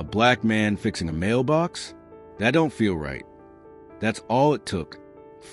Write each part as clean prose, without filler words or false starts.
A black man fixing a mailbox? That don't feel right. That's all it took.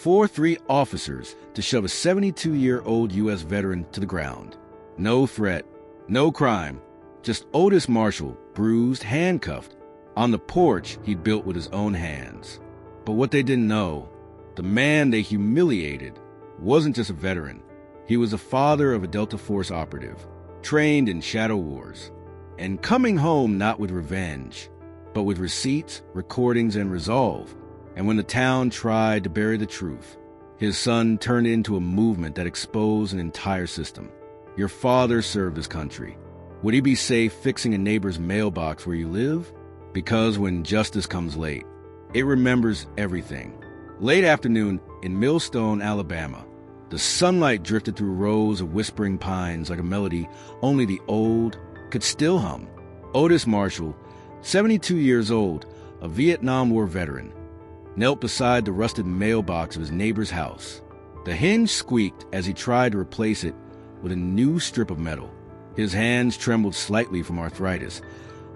4-3 officers to shove a 72-year-old U.S. veteran to the ground. No threat, no crime, just Otis Marshall, bruised, handcuffed, on the porch he'd built with his own hands. But what they didn't know, the man they humiliated wasn't just a veteran. He was the father of a Delta Force operative, trained in shadow wars, and coming home not with revenge, but with receipts, recordings, and resolve. And when the town tried to bury the truth, his son turned it into a movement that exposed an entire system. Your father served his country. Would he be safe fixing a neighbor's mailbox where you live? Because when justice comes late, it remembers everything. Late afternoon in Millstone, Alabama, the sunlight drifted through rows of whispering pines like a melody only the old could still hum. Otis Marshall, 72 years old, a Vietnam War veteran, knelt beside the rusted mailbox of his neighbor's house. The hinge squeaked as he tried to replace it with a new strip of metal. His hands trembled slightly from arthritis,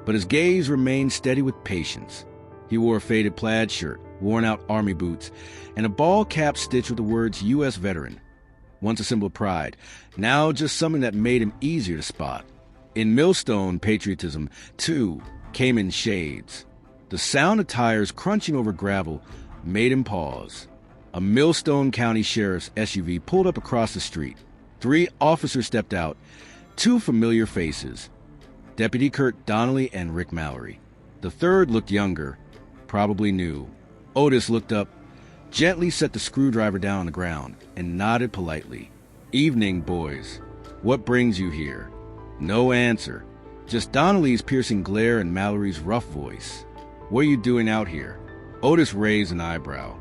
but his gaze remained steady with patience. He wore a faded plaid shirt, worn-out army boots, and a ball cap stitched with the words U.S. Veteran. Once a symbol of pride, now just something that made him easier to spot. In Millstone, patriotism, too, came in shades. The sound of tires crunching over gravel made him pause. A Millstone County Sheriff's SUV pulled up across the street. 3 officers stepped out, 2 familiar faces, Deputy Kurt Donnelly and Rick Mallory. The third looked younger, probably new. Otis looked up, gently set the screwdriver down on the ground, and nodded politely. "Evening, boys. What brings you here?" No answer, just Donnelly's piercing glare and Mallory's rough voice. "What are you doing out here?" Otis raised an eyebrow.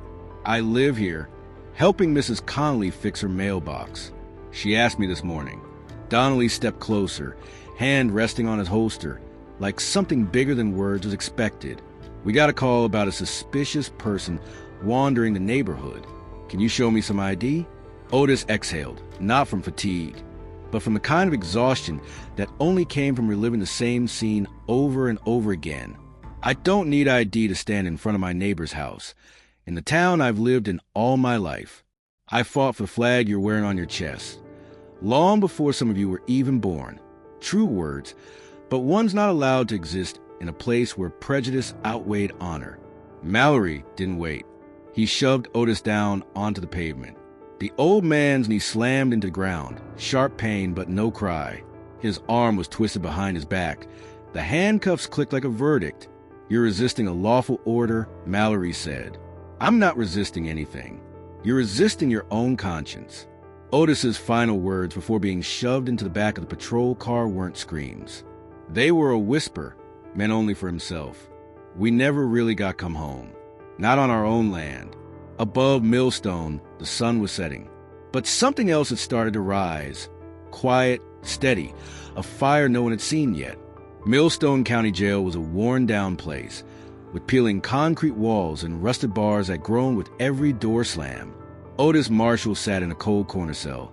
"I live here, helping Mrs. Connolly fix her mailbox. She asked me this morning." Donnelly stepped closer, hand resting on his holster, like something bigger than words was expected. "We got a call about a suspicious person wandering the neighborhood. Can you show me some ID?" Otis exhaled, not from fatigue, but from the kind of exhaustion that only came from reliving the same scene over and over again. "I don't need ID to stand in front of my neighbor's house. In the town I've lived in all my life. I fought for the flag you're wearing on your chest, long before some of you were even born." True words, but one's not allowed to exist in a place where prejudice outweighed honor. Mallory didn't wait. He shoved Otis down onto the pavement. The old man's knee slammed into the ground, sharp pain but no cry. His arm was twisted behind his back. The handcuffs clicked like a verdict. "You're resisting a lawful order," Mallory said. "I'm not resisting anything. You're resisting your own conscience." Otis's final words before being shoved into the back of the patrol car weren't screams. They were a whisper, meant only for himself. "We never really got come home. Not on our own land." Above Millstone, the sun was setting. But something else had started to rise. Quiet, steady, a fire no one had seen yet. Millstone County Jail was a worn-down place, with peeling concrete walls and rusted bars that groaned with every door slam. Otis Marshall sat in a cold corner cell,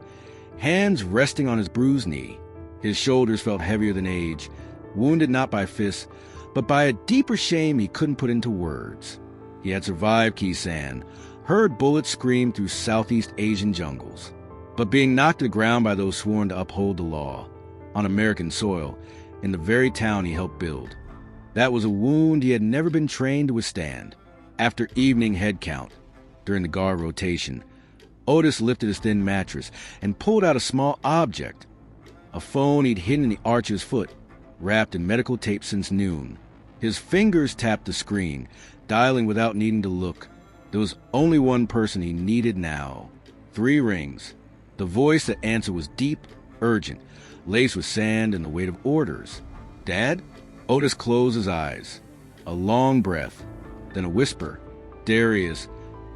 hands resting on his bruised knee. His shoulders felt heavier than age, wounded not by fists, but by a deeper shame he couldn't put into words. He had survived Kisan, heard bullets scream through Southeast Asian jungles, but being knocked to the ground by those sworn to uphold the law, on American soil, in the very town he helped build. That was a wound he had never been trained to withstand. After evening head count, during the guard rotation, Otis lifted his thin mattress and pulled out a small object, a phone he'd hidden in the arch of his foot, wrapped in medical tape since noon. His fingers tapped the screen, dialing without needing to look. There was only one person he needed now. 3 rings. The voice that answered was deep, urgent, laced with sand and the weight of orders. "Dad?" Otis closed his eyes. A long breath, then a whisper. "Darius,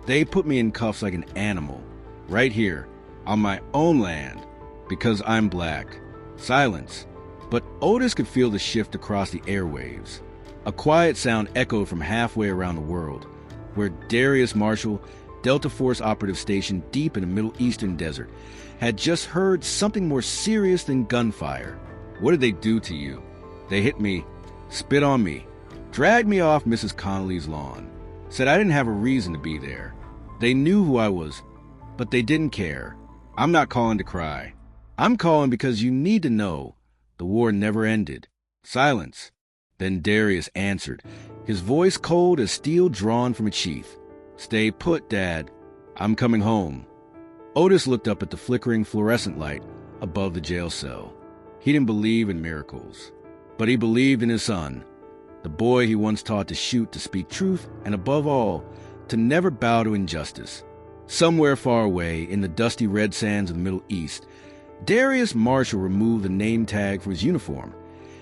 they put me in cuffs like an animal. Right here, on my own land, because I'm black." Silence. But Otis could feel the shift across the airwaves. A quiet sound echoed from halfway around the world, where Darius Marshall, Delta Force operative stationed deep in the Middle Eastern desert, had just heard something more serious than gunfire. "What did they do to you?" "They hit me, spit on me, dragged me off Mrs. Connolly's lawn, said I didn't have a reason to be there. They knew who I was, but they didn't care. I'm not calling to cry. I'm calling because you need to know the war never ended. Silence. Then Darius answered, his voice cold as steel drawn from a sheath. Stay put, Dad. I'm coming home. Otis looked up at the flickering fluorescent light above the jail cell. He didn't believe in miracles, but he believed in his son, the boy he once taught to shoot, to speak truth, and above all, to never bow to injustice. Somewhere far away in the dusty red sands of the Middle East, Darius Marshall removed the name tag for his uniform,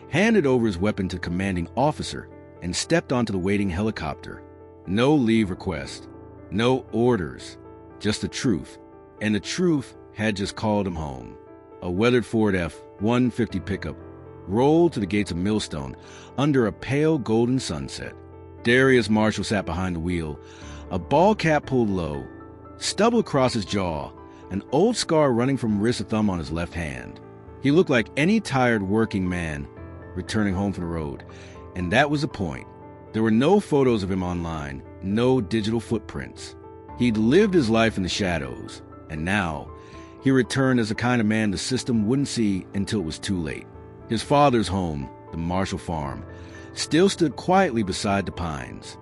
handed over his weapon to the commanding officer, and stepped onto the waiting helicopter. No leave request, no orders, just the truth. And the truth had just called him home. A weathered Ford F-150 pickup rolled to the gates of Millstone under a pale golden sunset. Darius Marshall sat behind the wheel, a ball cap pulled low, stubble across his jaw, an old scar running from wrist to thumb on his left hand. He looked like any tired working man returning home from the road, and that was the point. There were no photos of him online, no digital footprints. He'd lived his life in the shadows, and now he returned as the kind of man the system wouldn't see until it was too late. His father's home, the Marshall farm, still stood quietly beside the pines.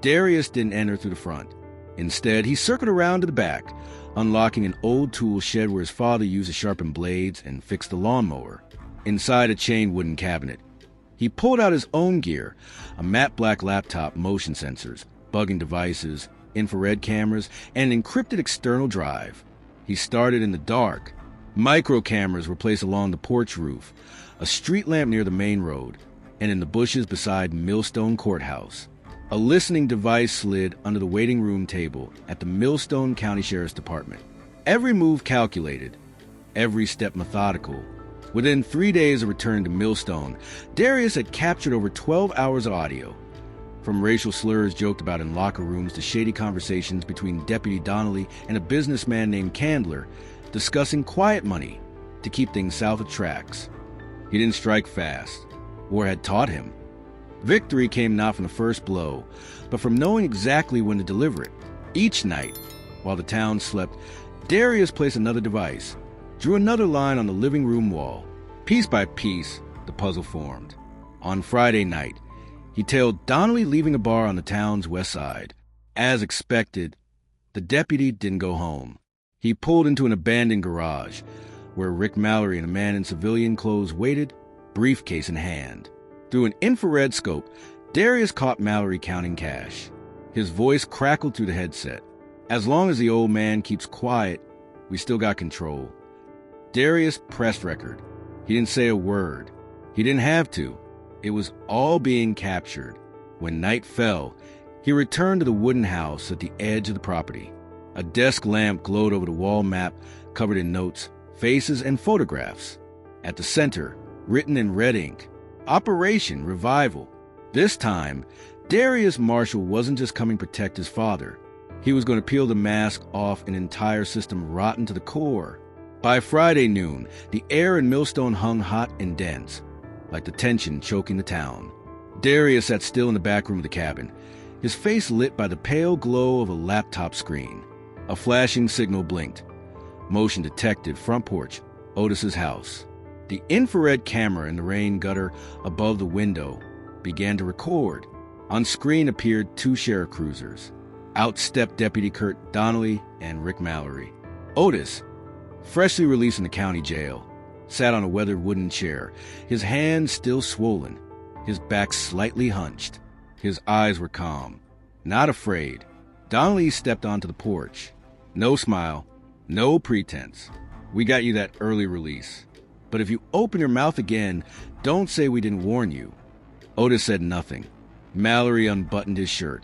Darius didn't enter through the front. Instead, he circled around to the back, unlocking an old tool shed where his father used to sharpen blades and fix the lawnmower. Inside a chain wooden cabinet, he pulled out his own gear, a matte black laptop, motion sensors, bugging devices, infrared cameras, and an encrypted external drive. He started in the dark. Micro cameras were placed along the porch roof, a street lamp near the main road, and in the bushes beside Millstone Courthouse. A listening device slid under the waiting room table at the Millstone County Sheriff's Department. Every move calculated, every step methodical. Within 3 days of returning to Millstone, Darius had captured over 12 hours of audio. From racial slurs joked about in locker rooms to shady conversations between Deputy Donnelly and a businessman named Candler discussing quiet money to keep things south of tracks. He didn't strike fast. War had taught him. Victory came not from the first blow, but from knowing exactly when to deliver it. Each night, while the town slept, Darius placed another device, drew another line on the living room wall. Piece by piece, the puzzle formed. On Friday night, he tailed Donnelly leaving a bar on the town's west side. As expected, the deputy didn't go home. He pulled into an abandoned garage, where Rick Mallory and a man in civilian clothes waited, briefcase in hand. Through an infrared scope, Darius caught Mallory counting cash. His voice crackled through the headset. As long as the old man keeps quiet, we still got control. Darius pressed record. He didn't say a word. He didn't have to. It was all being captured. When night fell, he returned to the wooden house at the edge of the property. A desk lamp glowed over the wall map covered in notes, faces, and photographs. At the center, written in red ink, Operation Revival. This time, Darius Marshall wasn't just coming to protect his father. He was going to peel the mask off an entire system rotten to the core. By Friday noon, the air in Millstone hung hot and dense, like the tension choking the town. Darius sat still in the back room of the cabin, his face lit by the pale glow of a laptop screen. A flashing signal blinked. Motion detected, front porch, Otis's house. The infrared camera in the rain gutter above the window began to record. On screen appeared 2 sheriff cruisers. Out stepped Deputy Kurt Donnelly and Rick Mallory. Otis, freshly released from the county jail, sat on a weathered wooden chair, his hands still swollen, his back slightly hunched. His eyes were calm, not afraid. Donnelly stepped onto the porch. No smile, no pretense. We got you that early release. But if you open your mouth again, don't say we didn't warn you. Otis said nothing. Mallory unbuttoned his shirt,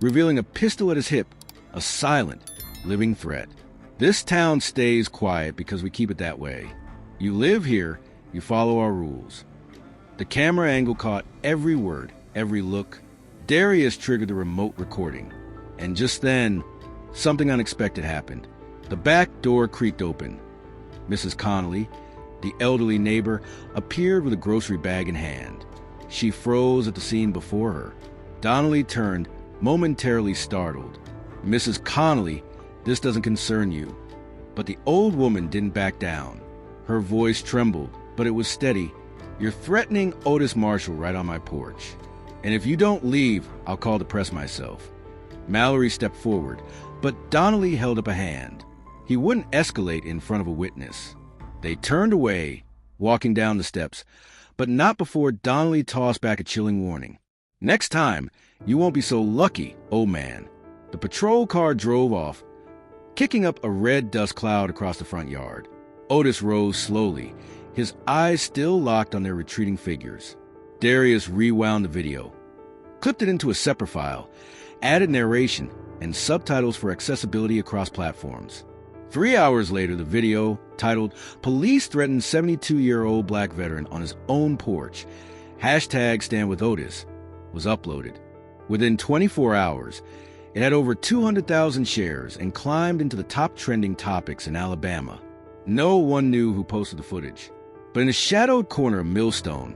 revealing a pistol at his hip, a silent, living threat. This town stays quiet because we keep it that way. You live here, you follow our rules. The camera angle caught every word, every look. Darius triggered the remote recording. And just then, something unexpected happened. The back door creaked open. Mrs. Connolly, the elderly neighbor, appeared with a grocery bag in hand. She froze at the scene before her. Donnelly turned, momentarily startled. "Mrs. Connolly, this doesn't concern you." But the old woman didn't back down. Her voice trembled, but it was steady. "You're threatening Otis Marshall right on my porch. And if you don't leave, I'll call the press myself." Mallory stepped forward, but Donnelly held up a hand. He wouldn't escalate in front of a witness. They turned away, walking down the steps, but not before Donnelly tossed back a chilling warning. "Next time, you won't be so lucky, old man." The patrol car drove off, kicking up a red dust cloud across the front yard. Otis rose slowly, his eyes still locked on their retreating figures. Darius rewound the video, clipped it into a separate file, added narration and subtitles for accessibility across platforms. 3 hours later, the video, titled "Police Threaten 72-Year-Old Black Veteran on His Own Porch, #StandWithOtis," was uploaded. Within 24 hours, it had over 200,000 shares and climbed into the top trending topics in Alabama. No one knew who posted the footage. But in a shadowed corner of Millstone,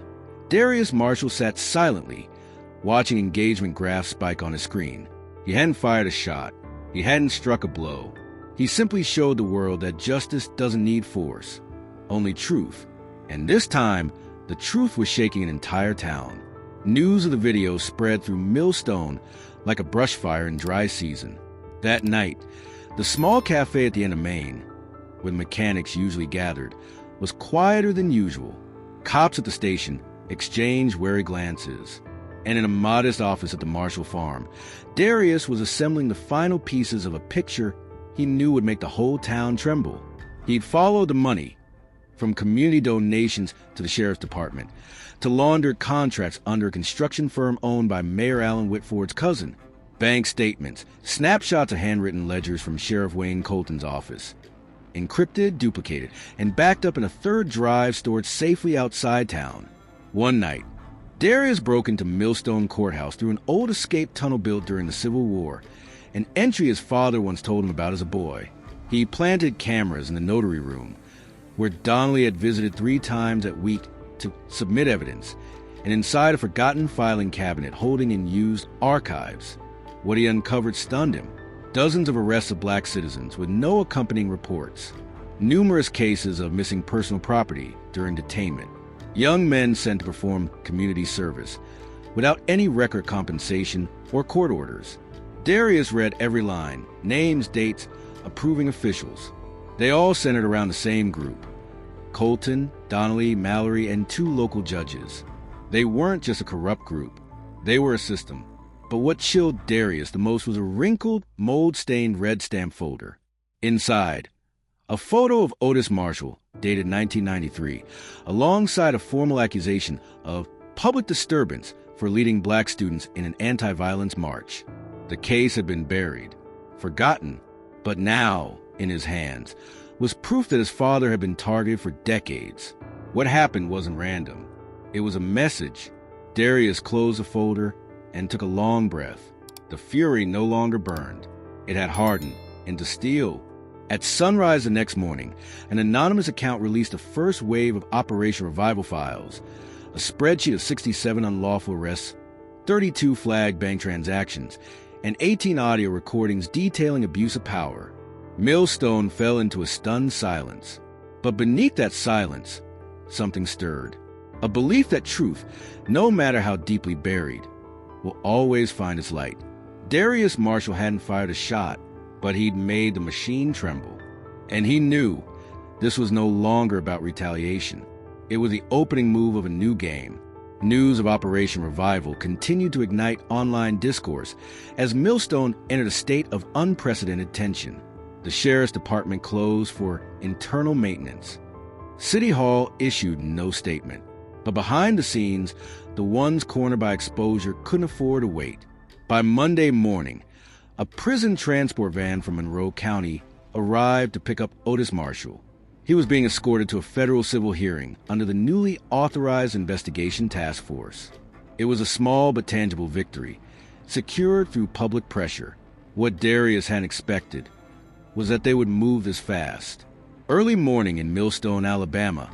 Darius Marshall sat silently, watching engagement graphs spike on his screen. He hadn't fired a shot. He hadn't struck a blow. He simply showed the world that justice doesn't need force, only truth. And this time, the truth was shaking an entire town. News of the video spread through Millstone like a brush fire in dry season. That night, the small cafe at the end of Main, where mechanics usually gathered, was quieter than usual. Cops at the station exchanged wary glances. And in a modest office at the Marshall farm, Darius was assembling the final pieces of a picture he knew would make the whole town tremble. He'd followed the money, from community donations to the sheriff's department, to laundered contracts under a construction firm owned by Mayor Allen Whitford's cousin, bank statements, snapshots of handwritten ledgers from Sheriff Wayne Colton's office, encrypted, duplicated, and backed up in a third drive stored safely outside town. One night, Darius broke into Millstone Courthouse through an old escape tunnel built during the Civil War, an entry his father once told him about as a boy. He planted cameras in the notary room, where Donnelly had visited 3 times a week to submit evidence, and inside a forgotten filing cabinet holding in used archives. What he uncovered stunned him. Dozens of arrests of black citizens with no accompanying reports. Numerous cases of missing personal property during detainment. Young men sent to perform community service without any record compensation or court orders. Darius read every line, names, dates, approving officials. They all centered around the same group: Colton, Donnelly, Mallory, and 2 local judges. They weren't just a corrupt group. They were a system. But what chilled Darius the most was a wrinkled, mold-stained red stamp folder. Inside, a photo of Otis Marshall, dated 1993, alongside a formal accusation of public disturbance for leading black students in an anti-violence march. The case had been buried, forgotten, but now, in his hands, was proof that his father had been targeted for decades. What happened wasn't random. It was a message. Darius closed the folder and took a long breath. The fury no longer burned. It had hardened into steel. At sunrise the next morning, an anonymous account released the first wave of Operation Revival files, a spreadsheet of 67 unlawful arrests, 32 flagged bank transactions, and 18 audio recordings detailing abuse of power. Millstone fell into a stunned silence. But beneath that silence, something stirred. A belief that truth, no matter how deeply buried, will always find its light. Darius Marshall hadn't fired a shot, but he'd made the machine tremble. And he knew this was no longer about retaliation. It was the opening move of a new game. News of Operation Revival continued to ignite online discourse as Millstone entered a state of unprecedented tension. The sheriff's department closed for internal maintenance. City Hall issued no statement. But behind the scenes, the ones cornered by exposure couldn't afford to wait. By Monday morning, a prison transport van from Monroe County arrived to pick up Otis Marshall. He was being escorted to a federal civil hearing under the newly authorized investigation task force. It was a small but tangible victory, secured through public pressure. What Darius hadn't expected was that they would move this fast. Early morning in Millstone, Alabama,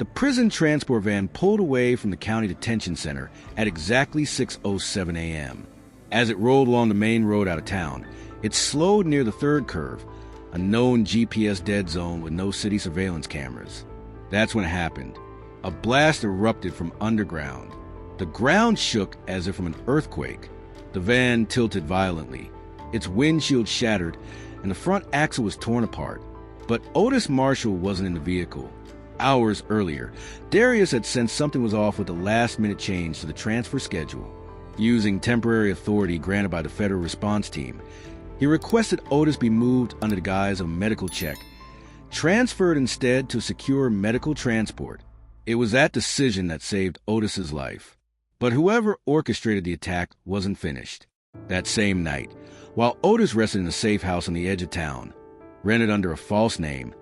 The prison transport van pulled away from the county detention center at exactly 6:07 a.m. As it rolled along the main road out of town, it slowed near the third curve, a known GPS dead zone with no city surveillance cameras. That's when it happened. A blast erupted from underground. The ground shook as if from an earthquake. The van tilted violently. Its windshield shattered, and the front axle was torn apart. But Otis Marshall wasn't in the vehicle. Hours earlier, Darius had sensed something was off with the last-minute change to the transfer schedule. Using temporary authority granted by the federal response team, he requested Otis be moved under the guise of a medical check, transferred instead to secure medical transport. It was that decision that saved Otis's life. But whoever orchestrated the attack wasn't finished. That same night, while Otis rested in a safe house on the edge of town, rented under a false name,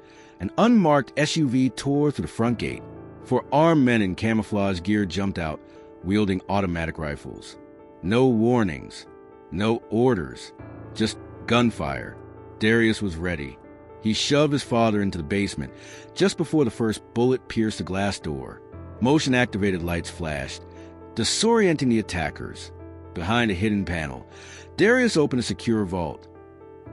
an unmarked SUV tore through the front gate. 4 armed men in camouflage gear jumped out, wielding automatic rifles. No warnings, no orders, just gunfire. Darius was ready. He shoved his father into the basement just before the first bullet pierced the glass door. Motion-activated lights flashed, disorienting the attackers. Behind a hidden panel, Darius opened a secure vault,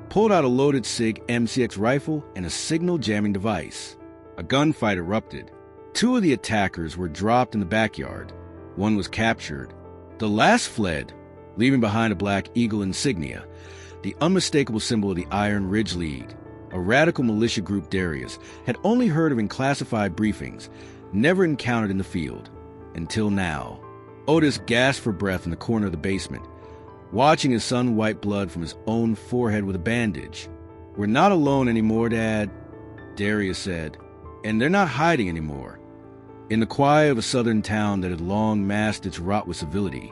pulled out a loaded SIG MCX rifle and a signal-jamming device. A gunfight erupted. 2 of the attackers were dropped in the backyard. 1 was captured. The last fled, leaving behind a Black Eagle insignia, the unmistakable symbol of the Iron Ridge League, a radical militia group Darius had only heard of in classified briefings, never encountered in the field. Until now. Otis gasped for breath in the corner of the basement, watching his son wipe blood from his own forehead with a bandage. "We're not alone anymore, Dad," Darius said, "and they're not hiding anymore." In the quiet of a southern town that had long masked its rot with civility,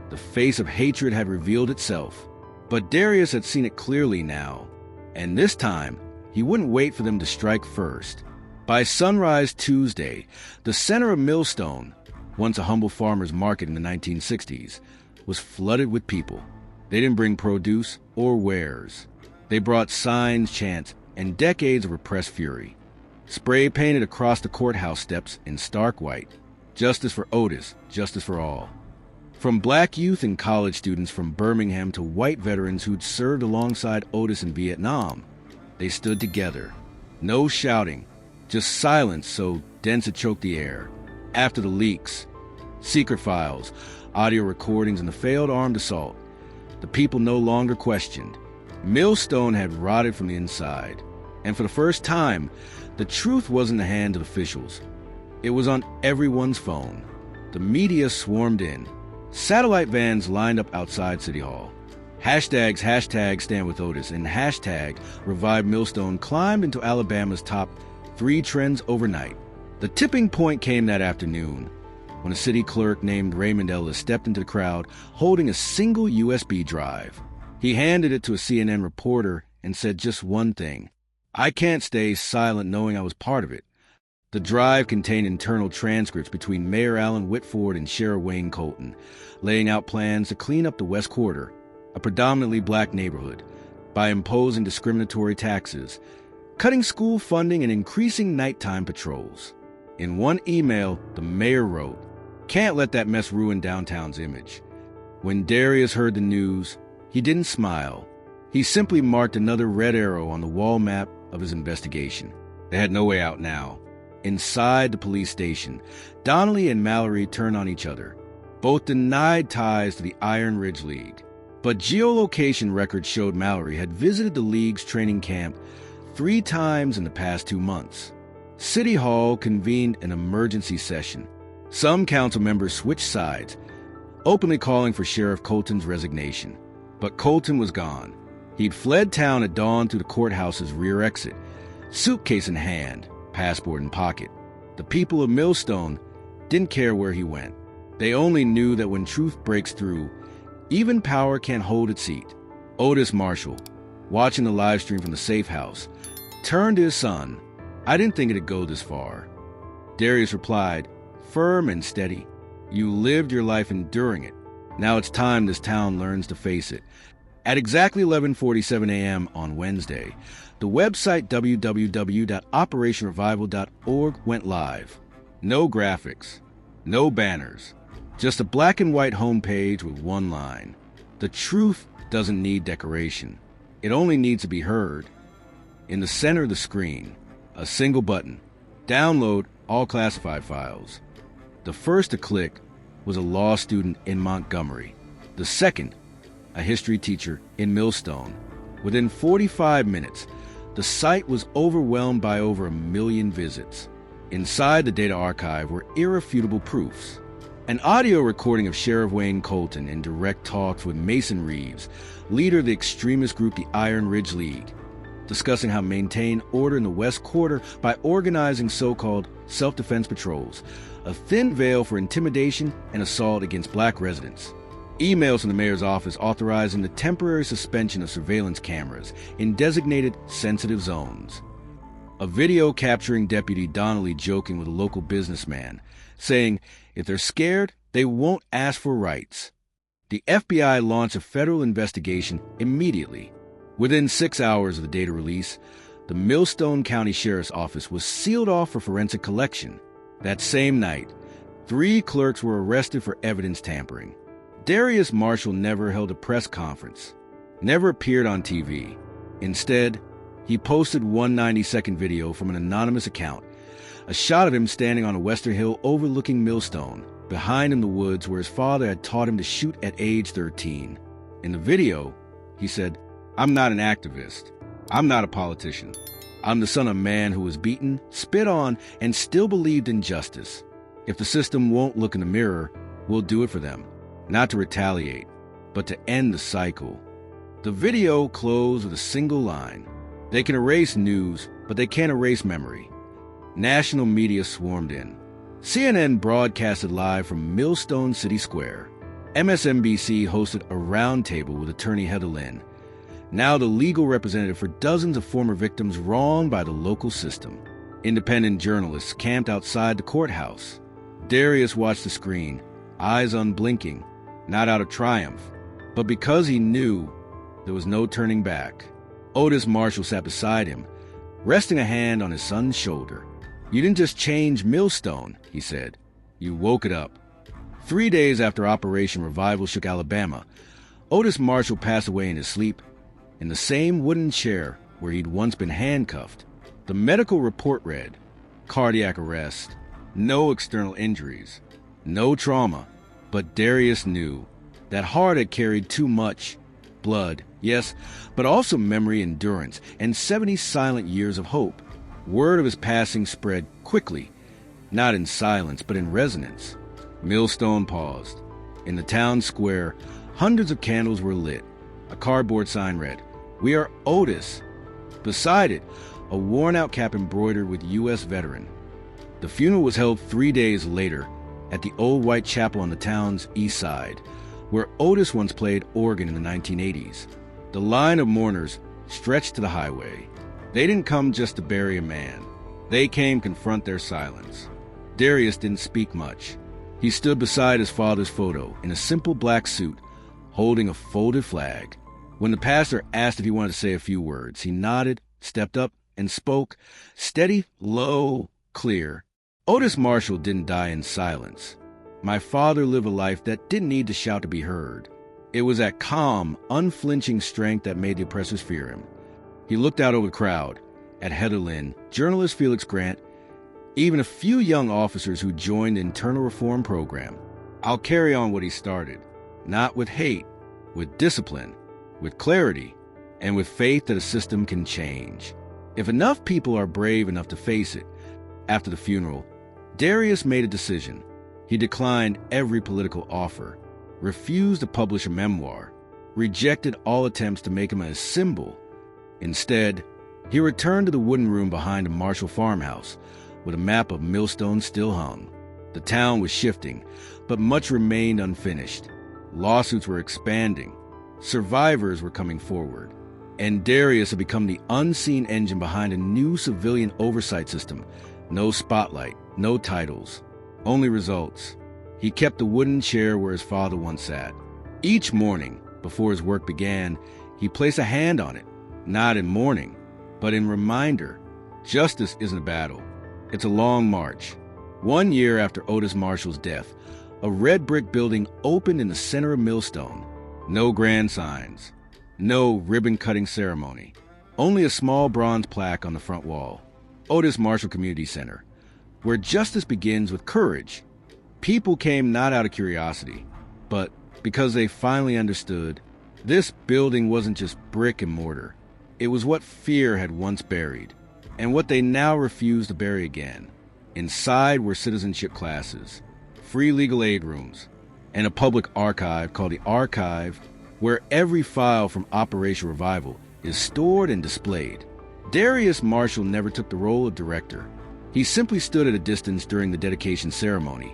the face of hatred had revealed itself. But Darius had seen it clearly now, and this time he wouldn't wait for them to strike first. By sunrise Tuesday, the center of Millstone, once a humble farmer's market in the 1960s, was flooded with people. They didn't bring produce or wares. They brought signs, chants, and decades of repressed fury. Spray painted across the courthouse steps in stark white. Justice for Otis, justice for all. From black youth and college students from Birmingham to white veterans who'd served alongside Otis in Vietnam, they stood together. No shouting, just silence so dense it choked the air. After the leaks, secret files, audio recordings, and the failed armed assault, the people no longer questioned. Millstone had rotted from the inside, and for the first time, the truth wasn't in the hands of officials. It was on everyone's phone. The media swarmed in. Satellite vans lined up outside City Hall. Hashtags #Stand With Otis and hashtag Revive Millstone climbed into Alabama's top 3 trends overnight. The tipping point came that afternoon, when a city clerk named Raymond Ellis stepped into the crowd holding a single USB drive. He handed it to a CNN reporter and said just one thing: "I can't stay silent knowing I was part of it." The drive contained internal transcripts between Mayor Allen Whitford and Sheriff Wayne Colton, laying out plans to clean up the West Quarter, a predominantly black neighborhood, by imposing discriminatory taxes, cutting school funding, and increasing nighttime patrols. In one email, the mayor wrote, "Can't let that mess ruin downtown's image." When Darius heard the news, he didn't smile. He simply marked another red arrow on the wall map of his investigation. They had no way out now. Inside the police station, Donnelly and Mallory turned on each other. Both denied ties to the Iron Ridge League. But geolocation records showed Mallory had visited the league's training camp 3 times in the past 2 months. City Hall convened an emergency session. Some council members switched sides, openly calling for Sheriff Colton's resignation. But Colton was gone. He'd fled town at dawn through the courthouse's rear exit, suitcase in hand, passport in pocket. The people of Millstone didn't care where he went. They only knew that when truth breaks through, even power can't hold its seat. Otis Marshall, watching the live stream from the safe house, turned to his son. "I didn't think it'd go this far." Darius replied, firm and steady, "You lived your life enduring it. Now it's time this town learns to face it." At exactly 11:47 a.m. on Wednesday, the website www.operationrevival.org went live. No graphics, no banners, just a black and white homepage with one line. The truth doesn't need decoration. It only needs to be heard. In the center of the screen, a single button. Download all classified files. The first to click was a law student in Montgomery. The second, a history teacher in Millstone. Within 45 minutes, the site was overwhelmed by over 1 million visits. Inside the data archive were irrefutable proofs. An audio recording of Sheriff Wayne Colton in direct talks with Mason Reeves, leader of the extremist group the Iron Ridge League, discussing how to maintain order in the West Quarter by organizing so-called self-defense patrols, a thin veil for intimidation and assault against black residents. Emails from the mayor's office authorizing the temporary suspension of surveillance cameras in designated sensitive zones. A video capturing Deputy Donnelly joking with a local businessman, saying if they're scared, they won't ask for rights. The FBI launched a federal investigation immediately. Within 6 hours of the data release, the Millstone County Sheriff's Office was sealed off for forensic collection. That same night, 3 clerks were arrested for evidence tampering. Darius Marshall never held a press conference, never appeared on TV. Instead, he posted one 90-second video from an anonymous account, a shot of him standing on a western hill overlooking Millstone, behind in the woods where his father had taught him to shoot at age 13. In the video, he said, "I'm not an activist. I'm not a politician. I'm the son of a man who was beaten, spit on, and still believed in justice. If the system won't look in the mirror, we'll do it for them. Not to retaliate, but to end the cycle." The video closed with a single line. They can erase news, but they can't erase memory. National media swarmed in. CNN broadcasted live from Millstone City Square. MSNBC hosted a roundtable with attorney Heather Lynn, now the legal representative for dozens of former victims wronged by the local system. Independent journalists camped outside the courthouse. Darius watched the screen, eyes unblinking, not out of triumph, but because he knew there was no turning back. Otis Marshall sat beside him, resting a hand on his son's shoulder. "You didn't just change Millstone," he said. "You woke it up." 3 days after Operation Revival shook Alabama, Otis Marshall passed away in his sleep, in the same wooden chair where he'd once been handcuffed. The medical report read, cardiac arrest, no external injuries, no trauma, but Darius knew that heart had carried too much blood, yes, but also memory, endurance, and 70 silent years of hope. Word of his passing spread quickly, not in silence, but in resonance. Millstone paused. In the town square, hundreds of candles were lit. A cardboard sign read, "We are Otis." Beside it, a worn-out cap embroidered with U.S. veteran. The funeral was held 3 days later at the old white chapel on the town's east side, where Otis once played organ in the 1980s. The line of mourners stretched to the highway. They didn't come just to bury a man. They came to confront their silence. Darius didn't speak much. He stood beside his father's photo in a simple black suit, holding a folded flag. When the pastor asked if he wanted to say a few words, he nodded, stepped up, and spoke, steady, low, clear. Otis Marshall didn't die in silence. My father lived a life that didn't need to shout to be heard. It was that calm, unflinching strength that made the oppressors fear him. He looked out over the crowd, at Heather Lynn, journalist Felix Grant, even a few young officers who joined the internal reform program. I'll carry on what he started, not with hate, with discipline, with clarity, and with faith that a system can change. If enough people are brave enough to face it. After the funeral, Darius made a decision. He declined every political offer, refused to publish a memoir, rejected all attempts to make him a symbol. Instead, he returned to the wooden room behind a Marshall farmhouse, with a map of Millstone still hung. The town was shifting, but much remained unfinished. Lawsuits were expanding. Survivors were coming forward. And Darius had become the unseen engine behind a new civilian oversight system. No spotlight, no titles, only results. He kept the wooden chair where his father once sat. Each morning, before his work began, he placed a hand on it, not in mourning, but in reminder. Justice isn't a battle. It's a long march. 1 year after Otis Marshall's death, a red brick building opened in the center of Millstone. No grand signs, no ribbon-cutting ceremony, only a small bronze plaque on the front wall. Otis Marshall Community Center, where justice begins with courage. People came not out of curiosity, but because they finally understood this building wasn't just brick and mortar. It was what fear had once buried, and what they now refused to bury again. Inside were citizenship classes, free legal aid rooms, and a public archive called the Archive, where every file from Operation Revival is stored and displayed. Darius Marshall never took the role of director. He simply stood at a distance during the dedication ceremony,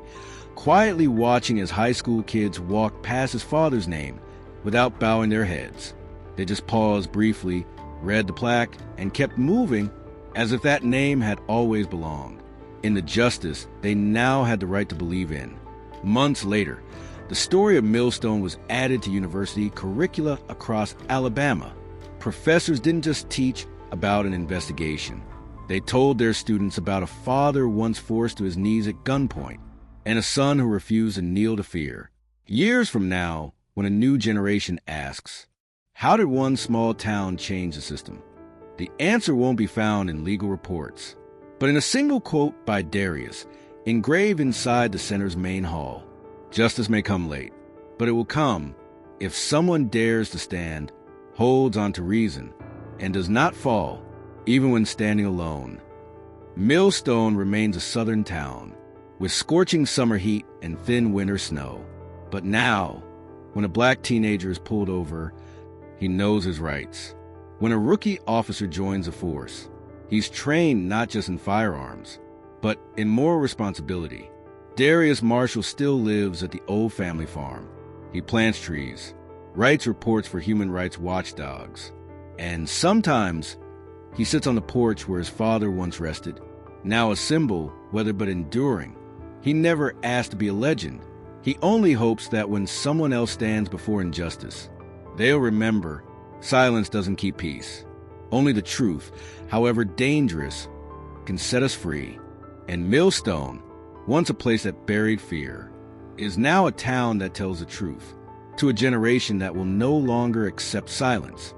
quietly watching as high school kids walked past his father's name without bowing their heads. They just paused briefly, read the plaque, and kept moving as if that name had always belonged. In the justice they now had the right to believe in. Months later, the story of Millstone was added to university curricula across Alabama. Professors didn't just teach about an investigation. They told their students about a father once forced to his knees at gunpoint, and a son who refused to kneel to fear. Years from now, when a new generation asks, how did one small town change the system? The answer won't be found in legal reports, but in a single quote by Darius, engraved inside the center's main hall. Justice may come late, but it will come if someone dares to stand, holds onto reason, and does not fall, even when standing alone. Millstone remains a southern town, with scorching summer heat and thin winter snow. But now, when a black teenager is pulled over, he knows his rights. When a rookie officer joins the force, he's trained not just in firearms, but in moral responsibility. Darius Marshall still lives at the old family farm. He plants trees, writes reports for human rights watchdogs, and sometimes he sits on the porch where his father once rested, now a symbol, weathered but enduring. He never asked to be a legend. He only hopes that when someone else stands before injustice, they'll remember silence doesn't keep peace. Only the truth, however dangerous, can set us free. And Millstone, once a place that buried fear, is now a town that tells the truth to a generation that will no longer accept silence.